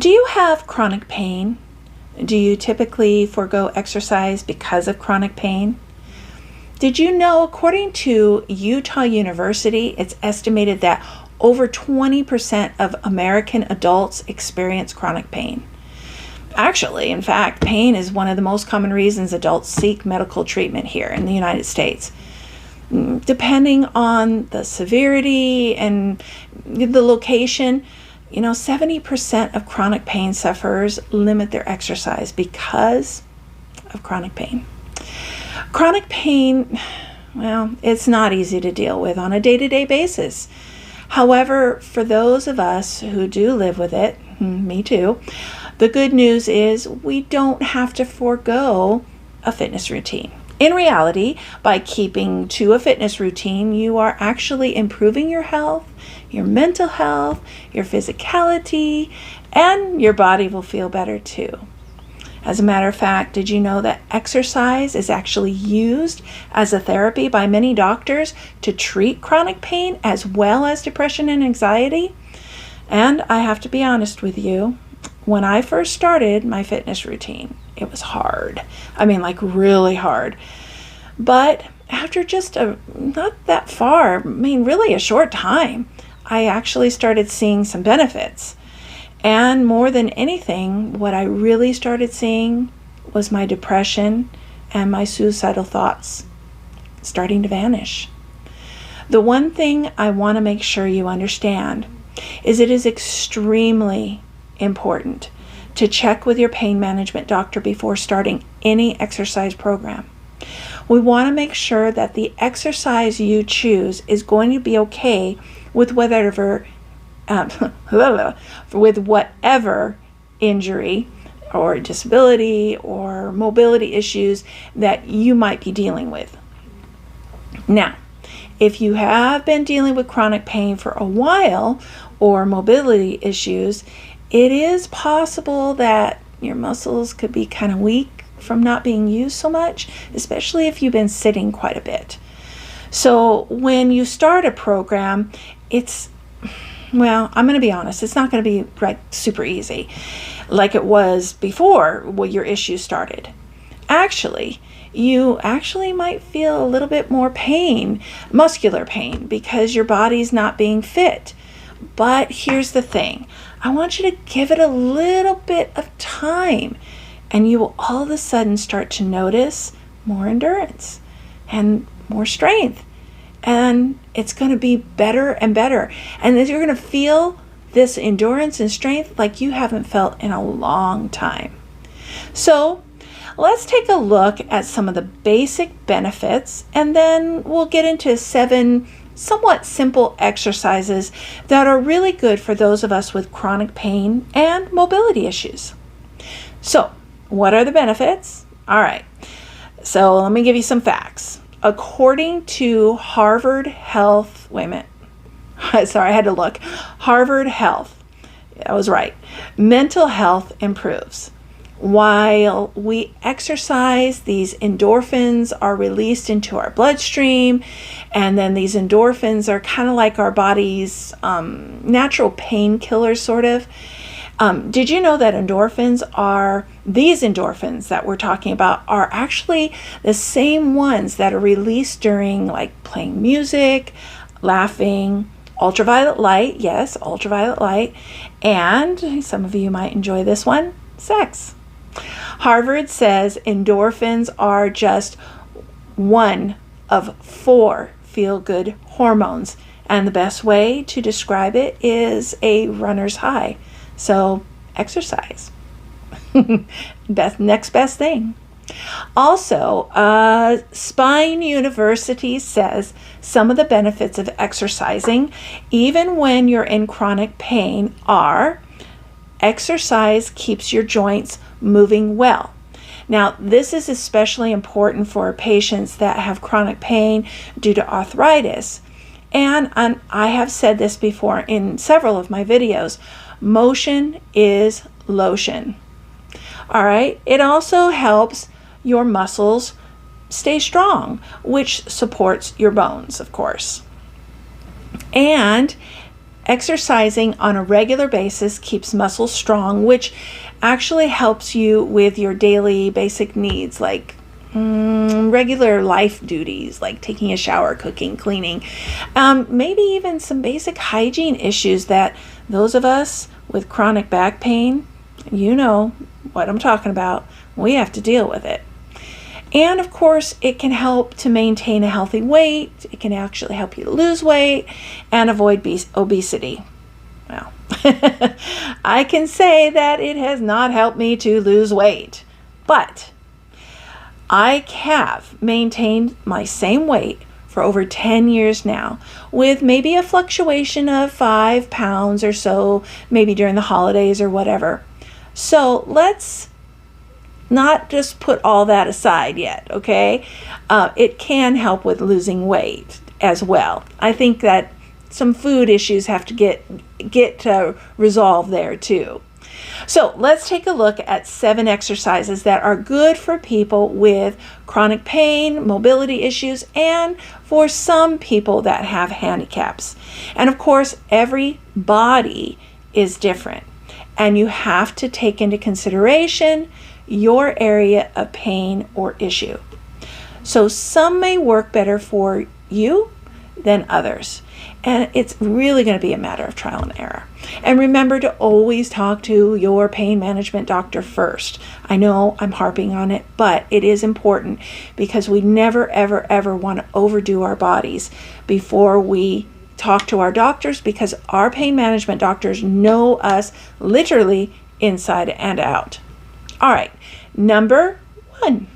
Do you have chronic pain? Do you typically forego exercise because of chronic pain? Did you know, according to Utah University, it's estimated that over 20% of American adults experience chronic pain. Actually, in fact, pain is one of the most common reasons adults seek medical treatment here in the United States. Depending on the severity and the location, 70% of chronic pain sufferers limit their exercise because of chronic pain. Chronic pain, well, it's not easy to deal with on a day-to-day basis. However, for those of us who do live with it, me too, the good news is we don't have to forego a fitness routine. In reality, by keeping to a fitness routine, you are actually improving your health, your mental health, your physicality, and your body will feel better too. As a matter of fact, did you know that exercise is actually used as a therapy by many doctors to treat chronic pain as well as depression and anxiety? And I have to be honest with you, when I first started my fitness routine, it was hard. Really hard. But after just not that far, really a short time, I actually started seeing some benefits. And more than anything, what I really started seeing was my depression and my suicidal thoughts starting to vanish. The one thing I want to make sure you understand is it is extremely important to check with your pain management doctor before starting any exercise program. We want to make sure that the exercise you choose is going to be okay with whatever injury or disability or mobility issues that you might be dealing with. Now, if you have been dealing with chronic pain for a while or mobility issues, it is possible that your muscles could be kind of weak from not being used so much, especially if you've been sitting quite a bit. So when you start a program, I'm going to be honest, it's not going to be super easy like it was before your issues started. You might feel a little bit more pain, muscular pain, because your body's not being fit. But here's the thing. I want you to give it a little bit of time, and you will all of a sudden start to notice more endurance and more strength. And it's going to be better and better. And then you're going to feel this endurance and strength like you haven't felt in a long time. So let's take a look at some of the basic benefits, and then we'll get into 7 somewhat simple exercises that are really good for those of us with chronic pain and mobility issues. So, what are the benefits? All right. So, let me give you some facts. According to Harvard Health, Harvard Health, I was right. Mental health improves. While we exercise, these endorphins are released into our bloodstream, and then these endorphins are kind of like our body's natural painkillers, sort of. Did you know that these endorphins that we're talking about are actually the same ones that are released during playing music, laughing, ultraviolet light, yes, ultraviolet light, and some of you might enjoy this one, sex. Harvard says endorphins are just one of 4 feel-good hormones, and the best way to describe it is a runner's high. So exercise. Next best thing. Also, Spine University says some of the benefits of exercising, even when you're in chronic pain, are exercise keeps your joints moving well. Now, this is especially important for patients that have chronic pain due to arthritis. And I have said this before in several of my videos, motion is lotion. All right. It also helps your muscles stay strong, which supports your bones, of course. And Exercising on a regular basis keeps muscles strong, which actually helps you with your daily basic needs, like regular life duties, like taking a shower, cooking, cleaning, maybe even some basic hygiene issues that those of us with chronic back pain, you know what I'm talking about, we have to deal with it. And of course, it can help to maintain a healthy weight. It can actually help you to lose weight and avoid obesity. Well, I can say that it has not helped me to lose weight, but I have maintained my same weight for over 10 years now, with maybe a fluctuation of 5 pounds or so, maybe during the holidays or whatever. So let's not just put all that aside yet, okay? It can help with losing weight as well. I think that some food issues have to get resolved there too. So let's take a look at 7 exercises that are good for people with chronic pain, mobility issues, and for some people that have handicaps. And of course, every body is different, and you have to take into consideration your area of pain or issue. So some may work better for you than others. And it's really going to be a matter of trial and error. And remember to always talk to your pain management doctor first. I know I'm harping on it, but it is important because we never, ever, ever want to overdo our bodies before we talk to our doctors, because our pain management doctors know us literally inside and out. All right, number 1,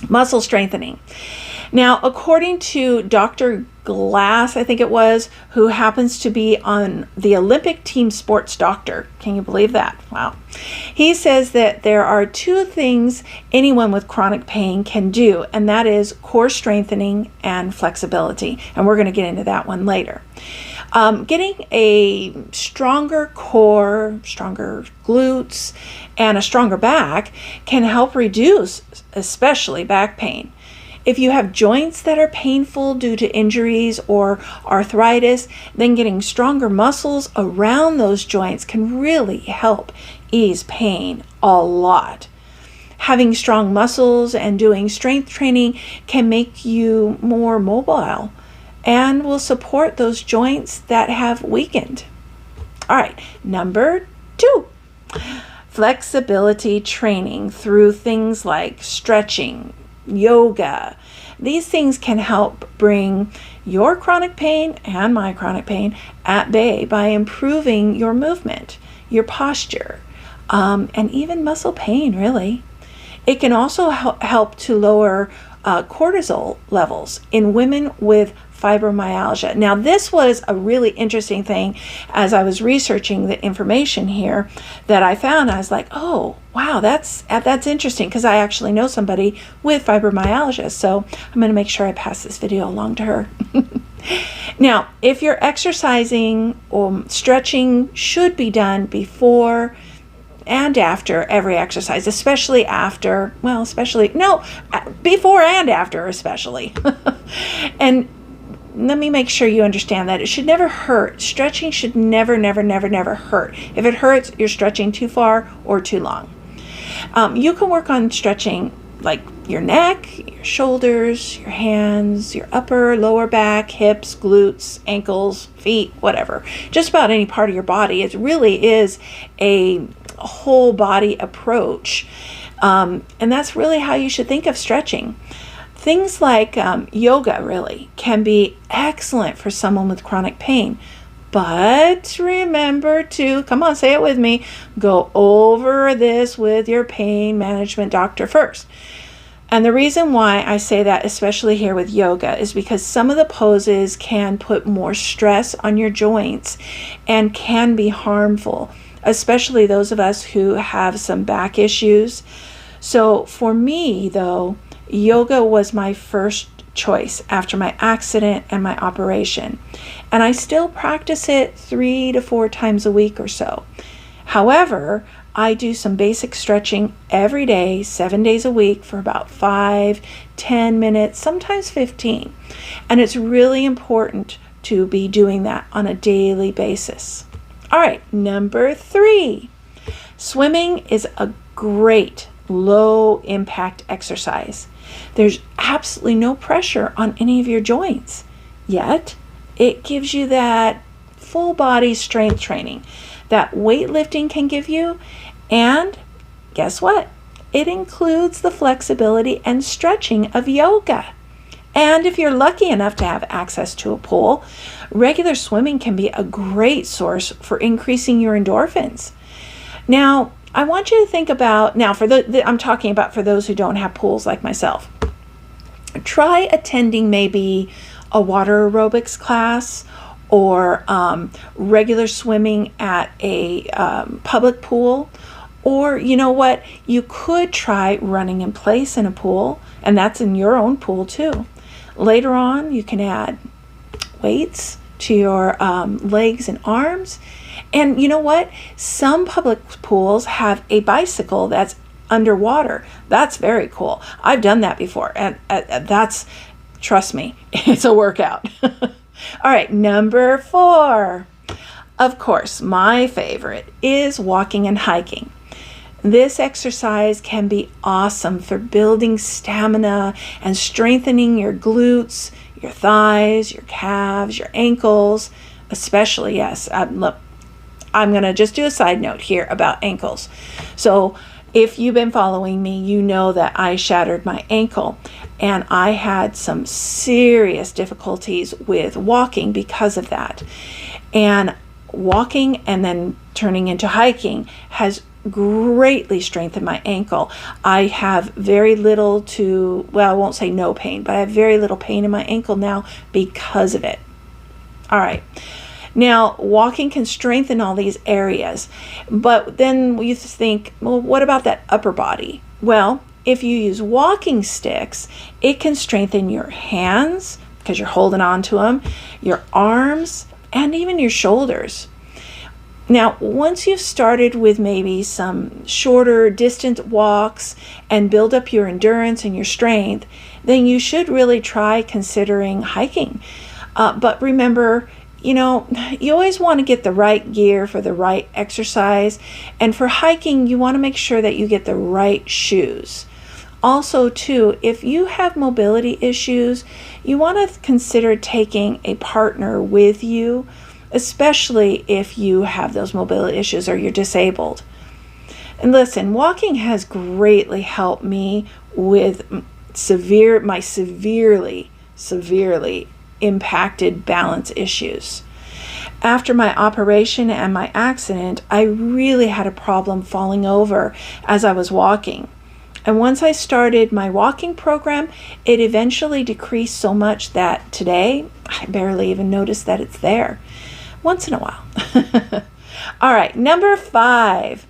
muscle strengthening. Now, according to Dr. Glass, I think it was, who happens to be on the Olympic team sports doctor. Can you believe that? Wow. He says that there are 2 things anyone with chronic pain can do, and that is core strengthening and flexibility. And we're going to get into that one later. Getting a stronger core, stronger glutes, and a stronger back can help reduce especially back pain. If you have joints that are painful due to injuries or arthritis, then getting stronger muscles around those joints can really help ease pain a lot. Having strong muscles and doing strength training can make you more mobile and will support those joints that have weakened. All right, number 2, flexibility training through things like stretching, yoga. These things can help bring your chronic pain and my chronic pain at bay by improving your movement, your posture, and even muscle pain, really. It can also help to lower cortisol levels in women with fibromyalgia. Now, this was a really interesting thing as I was researching the information here that I found. I was like, oh, wow, that's interesting, because I actually know somebody with fibromyalgia. So I'm going to make sure I pass this video along to her. Now, if you're exercising or stretching should be done before and after every exercise, especially before and after especially. And let me make sure you understand that it should never hurt. Stretching should never, never, never, never hurt. If it hurts, you're stretching too far or too long. You can work on stretching like your neck, your shoulders, your hands, your upper, lower back, hips, glutes, ankles, feet, whatever. Just about any part of your body. It really is a whole body approach. And that's really how you should think of stretching. Things like yoga really can be excellent for someone with chronic pain. But remember to, come on, say it with me, go over this with your pain management doctor first. And the reason why I say that, especially here with yoga, is because some of the poses can put more stress on your joints and can be harmful, especially those of us who have some back issues. So for me, though, yoga was my first choice after my accident and my operation. And I still practice it 3 to 4 times a week or so. However, I do some basic stretching every day, 7 days a week for about 5, 10 minutes, sometimes 15. And it's really important to be doing that on a daily basis. All right, number 3. Swimming is a great low impact exercise. There's absolutely no pressure on any of your joints, yet it gives you that full body strength training that weightlifting can give you. And guess what? It includes the flexibility and stretching of yoga. And if you're lucky enough to have access to a pool, regular swimming can be a great source for increasing your endorphins. Now, I want you to think about, now I'm talking about for those who don't have pools like myself. Try attending maybe a water aerobics class or regular swimming at a public pool. Or you know what, you could try running in place in a pool, and that's in your own pool too. Later on, you can add weights to your legs and arms. And you know what? Some public pools have a bicycle that's underwater. That's very cool. I've done that before, and that's, trust me, it's a workout. All right, number 4. Of course, my favorite is walking and hiking. This exercise can be awesome for building stamina and strengthening your glutes, your thighs, your calves, your ankles, especially, yes. Look, I'm going to just do a side note here about ankles. So if you've been following me, you know that I shattered my ankle and I had some serious difficulties with walking because of that. And walking and then turning into hiking has greatly strengthened my ankle. I have very little to, well, I won't say no pain, but I have very little pain in my ankle now because of it. All right. Now, walking can strengthen all these areas, but then you think, well, what about that upper body? Well, if you use walking sticks, it can strengthen your hands because you're holding on to them, your arms, and even your shoulders. Now, once you've started with maybe some shorter distance walks and build up your endurance and your strength, then you should really try considering hiking. But remember, you always want to get the right gear for the right exercise. And for hiking, you want to make sure that you get the right shoes. Also, too, if you have mobility issues, you want to consider taking a partner with you, especially if you have those mobility issues or you're disabled. And listen, walking has greatly helped me with my severely impacted balance issues. After my operation and my accident, I really had a problem falling over as I was walking. And once I started my walking program, it eventually decreased so much that today I barely even notice that it's there. Once in a while. All right, number 5,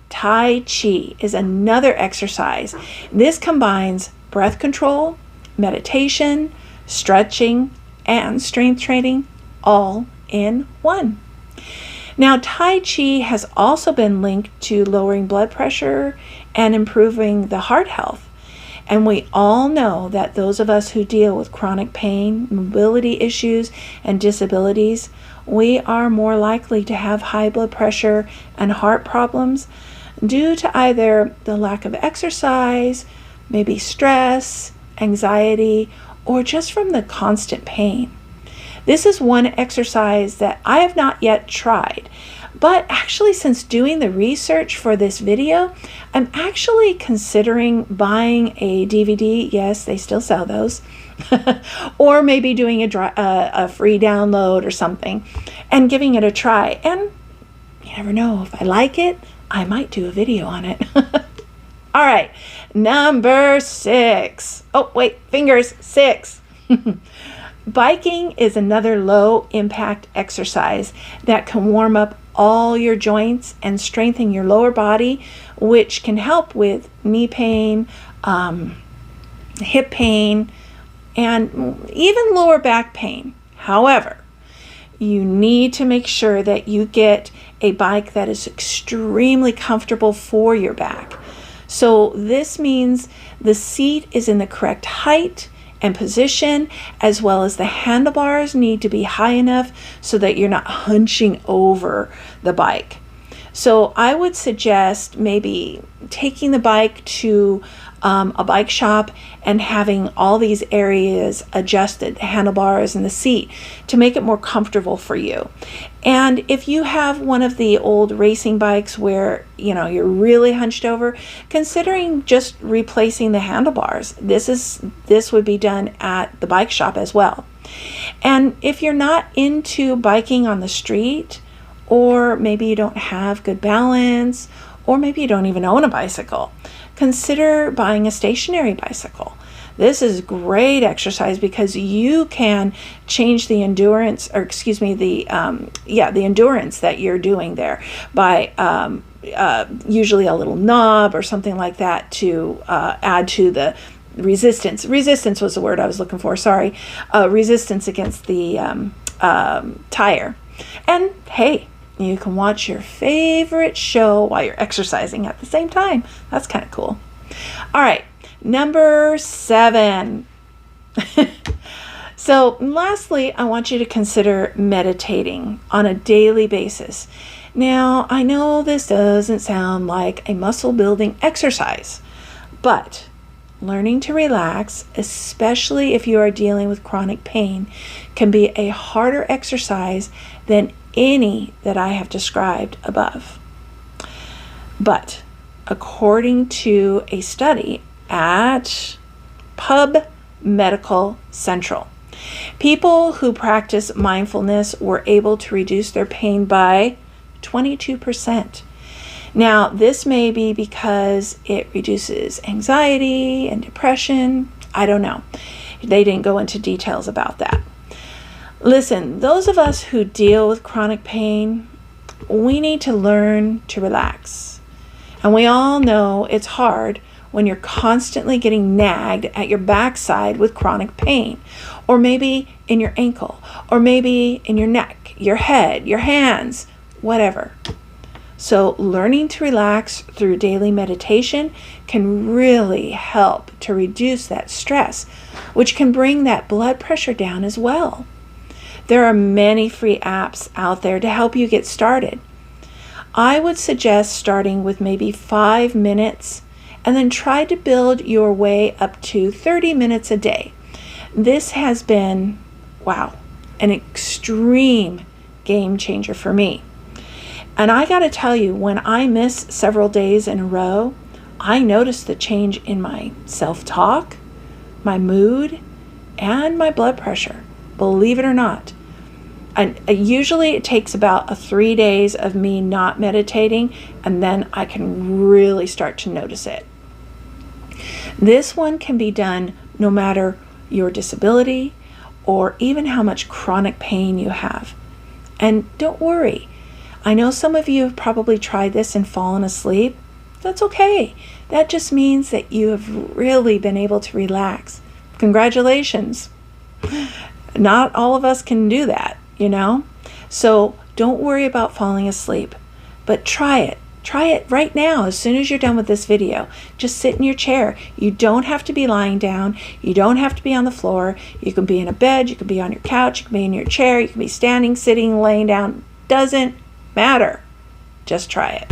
Tai Chi is another exercise. This combines breath control, meditation, stretching, and strength training all in one. Now, Tai Chi has also been linked to lowering blood pressure and improving the heart health. And we all know that those of us who deal with chronic pain, mobility issues, and disabilities, we are more likely to have high blood pressure and heart problems due to either the lack of exercise, maybe stress, anxiety, or just from the constant pain. This is one exercise that I have not yet tried, but actually since doing the research for this video, I'm actually considering buying a DVD. Yes, they still sell those. Or maybe doing a free download or something and giving it a try. And you never know, if I like it, I might do a video on it. All right, number 6. Oh, wait, fingers, 6. Biking is another low impact exercise that can warm up all your joints and strengthen your lower body, which can help with knee pain, hip pain, and even lower back pain. However, you need to make sure that you get a bike that is extremely comfortable for your back. So this means the seat is in the correct height and position, as well as the handlebars need to be high enough so that you're not hunching over the bike. So I would suggest maybe taking the bike to a bike shop and having all these areas adjusted, the handlebars and the seat, to make it more comfortable for you. And if you have one of the old racing bikes where you're really hunched over, considering just replacing the handlebars. This would be done at the bike shop as well. And if you're not into biking on the street, or maybe you don't have good balance, or maybe you don't even own a bicycle, consider buying a stationary bicycle. This is great exercise because you can change the endurance, the endurance that you're doing there by usually a little knob or something like that to add to the resistance. Resistance was the word I was looking for, sorry. Resistance against the tire. And hey, you can watch your favorite show while you're exercising at the same time. That's kind of cool. All right, number 7. So lastly, I want you to consider meditating on a daily basis. Now, I know this doesn't sound like a muscle building exercise, but learning to relax, especially if you are dealing with chronic pain, can be a harder exercise than any that I have described above. But according to a study at Pub Medical Central, people who practice mindfulness were able to reduce their pain by 22%. Now, this may be because it reduces anxiety and depression. I don't know. They didn't go into details about that. Listen, those of us who deal with chronic pain, we need to learn to relax. And we all know it's hard when you're constantly getting nagged at your backside with chronic pain, or maybe in your ankle, or maybe in your neck, your head, your hands, whatever. So learning to relax through daily meditation can really help to reduce that stress, which can bring that blood pressure down as well. There are many free apps out there to help you get started. I would suggest starting with maybe 5 minutes and then try to build your way up to 30 minutes a day. This has been, an extreme game changer for me. And I got to tell you, when I miss several days in a row, I notice the change in my self-talk, my mood, and my blood pressure, believe it or not. And usually it takes about 3 days of me not meditating, and then I can really start to notice it. This one can be done no matter your disability or even how much chronic pain you have. And don't worry. I know some of you have probably tried this and fallen asleep. That's okay. That just means that you have really been able to relax. Congratulations. Not all of us can do that, So don't worry about falling asleep, but try it. Try it right now as soon as you're done with this video. Just sit in your chair. You don't have to be lying down. You don't have to be on the floor. You can be in a bed. You can be on your couch. You can be in your chair. You can be standing, sitting, laying down. Doesn't matter. Just try it.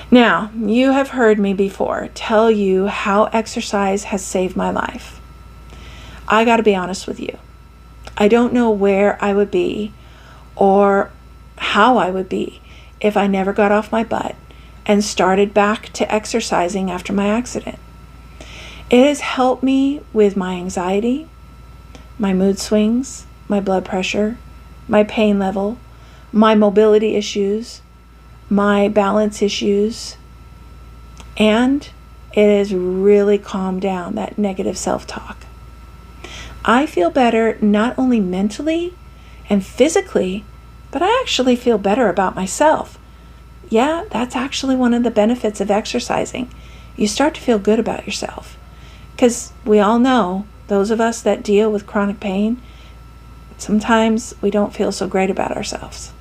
Now, you have heard me before tell you how exercise has saved my life. I got to be honest with you. I don't know where I would be or how I would be if I never got off my butt and started back to exercising after my accident. It has helped me with my anxiety, my mood swings, my blood pressure, my pain level, my mobility issues, my balance issues, and it has really calmed down that negative self-talk. I feel better not only mentally and physically, but I actually feel better about myself. Yeah, that's actually one of the benefits of exercising. You start to feel good about yourself. Because we all know, those of us that deal with chronic pain, sometimes we don't feel so great about ourselves.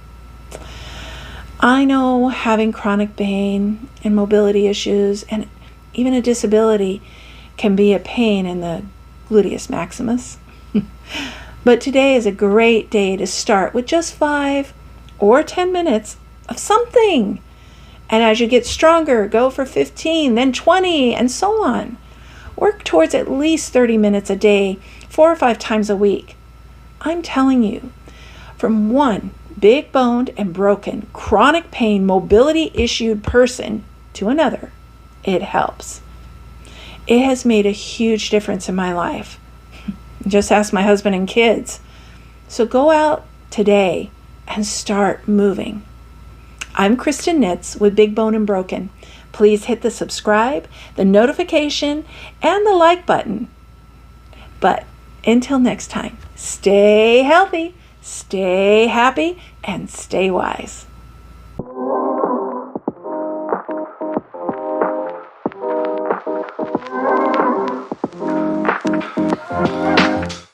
I know having chronic pain and mobility issues and even a disability can be a pain in the gluteus maximus. But today is a great day to start with just 5 or 10 minutes of something. And as you get stronger, go for 15, then 20, and so on. Work towards at least 30 minutes a day, 4 or 5 times a week. I'm telling you, from one big boned and broken, chronic pain, mobility issued person to another, it helps. It has made a huge difference in my life. Just ask my husband and kids. So go out today and start moving. I'm Kristen Nitz with Big Bone and Broken. Please hit the subscribe, the notification, and the like button. But until next time, stay healthy, stay happy, and stay wise.